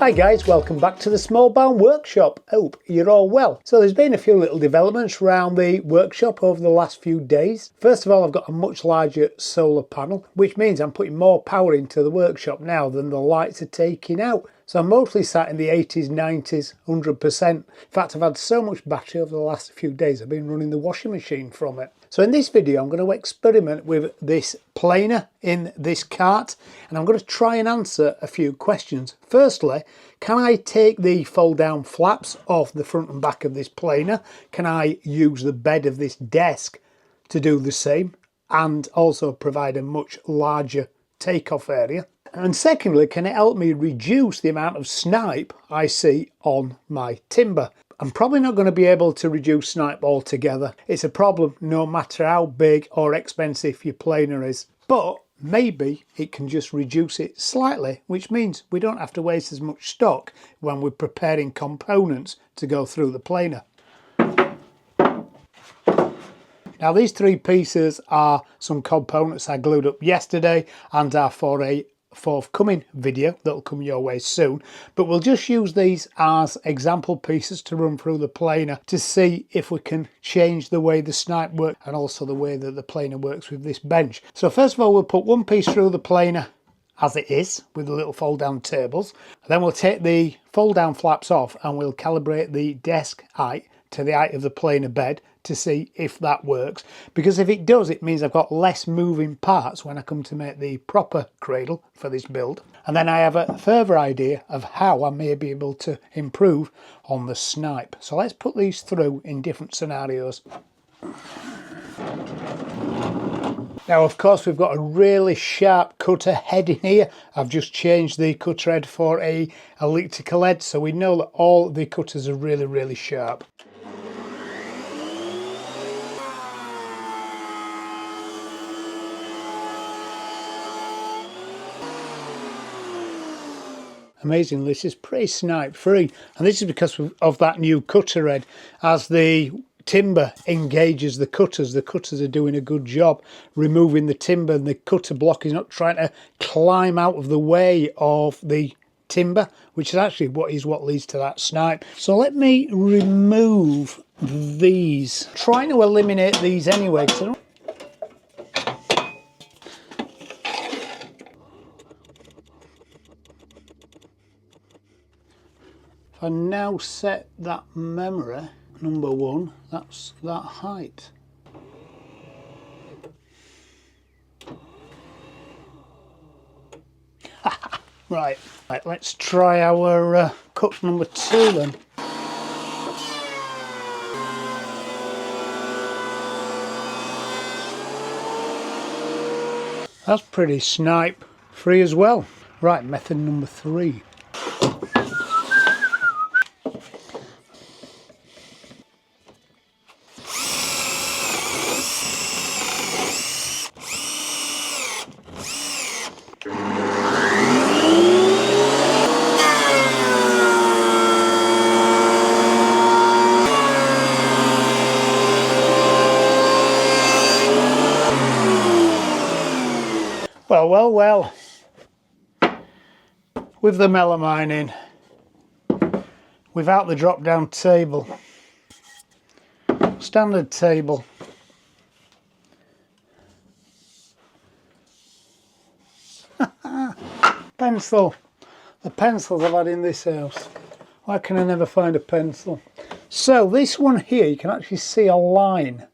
Hi guys, welcome back to the Small Barn Workshop. Hope you're all well. So there's been a few little developments around the workshop over the last few days. First of all, I've got a much larger solar panel, which means I'm putting more power into the workshop now than the lights are taking out. So I'm mostly sat in the 80s, 90s, 100%. In fact, I've had so much battery over the last few days, I've been running the washing machine from it. So in this video, I'm going to experiment with this planer in this cart, and I'm going to try and answer a few questions. Firstly, can I take the fold down flaps off the front and back of this planer? Can I use the bed of this desk to do the same and also provide a much larger takeoff area? And secondly, can it help me reduce the amount of snipe I see on my timber? I'm probably not going to be able to reduce snipe altogether. It's a problem no matter how big or expensive your planer is. But maybe it can just reduce it slightly, which means we don't have to waste as much stock when we're preparing components to go through the planer. Now these three pieces are some components I glued up yesterday and are for a forthcoming video that'll come your way soon, but we'll just use these as example pieces to run through the planer to see if we can change the way the snipe works and also the way that the planer works with this bench. So first of all, we'll put one piece through the planer as it is with the little fold down tables. Then we'll take the fold down flaps off and we'll calibrate the desk height to the height of the planer bed to see if that works, because if it does, it means I've got less moving parts when I come to make the proper cradle for this build. And then I have a further idea of how I may be able to improve on the snipe. So let's put these through in different scenarios. Now of course we've got a really sharp cutter head in here. I've just changed the cutter head for a elliptical head, so we know that all the cutters are really sharp. Amazing, this is pretty snipe free, and this is because of that new cutter head. As the timber engages the cutters are doing a good job removing the timber, and the cutter block is not trying to climb out of the way of the timber, which is actually what leads to that snipe. So let me remove these. I'm trying to eliminate these anyway, because I don't. I now set that memory, number one, that's that height. Right, let's try our cut number two then. That's pretty snipe free as well. Right, method number three. Well, with the melamine in, without the drop down table, standard table, pencil, the pencils I've had in this house, why can I never find a pencil? So this one here, you can actually see a line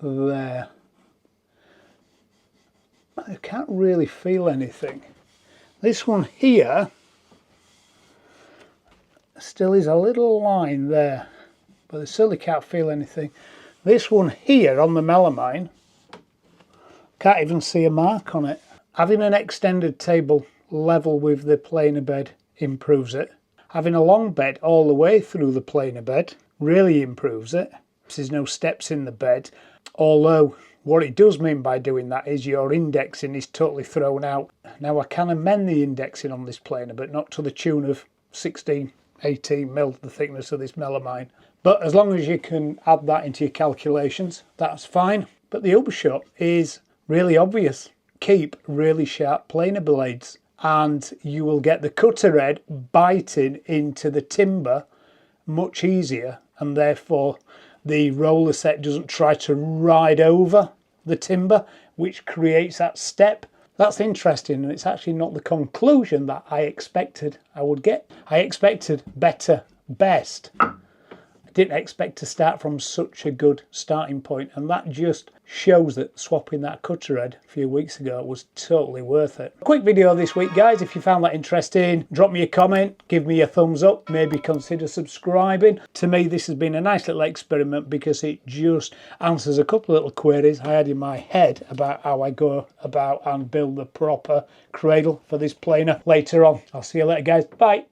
there. I can't really feel anything. This one here still is a little line there, but I certainly can't feel anything. This one here on the melamine, can't even see a mark on it. Having an extended table level with the planer bed improves it. Having a long bed all the way through the planer bed really improves it. There's no steps in the bed, although what it does mean by doing that is your indexing is totally thrown out. Now I can amend the indexing on this planer, but not to the tune of 16, 18 mil, the thickness of this melamine. But as long as you can add that into your calculations, that's fine. But the upshot is really obvious. Keep really sharp planer blades. and you will get the cutter head biting into the timber much easier, and therefore the roller set doesn't try to ride over the timber, which creates that step. That's interesting, and it's actually not the conclusion that I expected I would get. I expected better, best. I didn't expect to start from such a good starting point, and that just shows that swapping that cutter head a few weeks ago was totally worth it. Quick video this week, guys. If you found that interesting, drop me a comment, give me a thumbs up, maybe consider subscribing. To me, this has been a nice little experiment because it just answers a couple of little queries I had in my head about how I go about and build the proper cradle for this planer later on. I'll see you later, guys. Bye.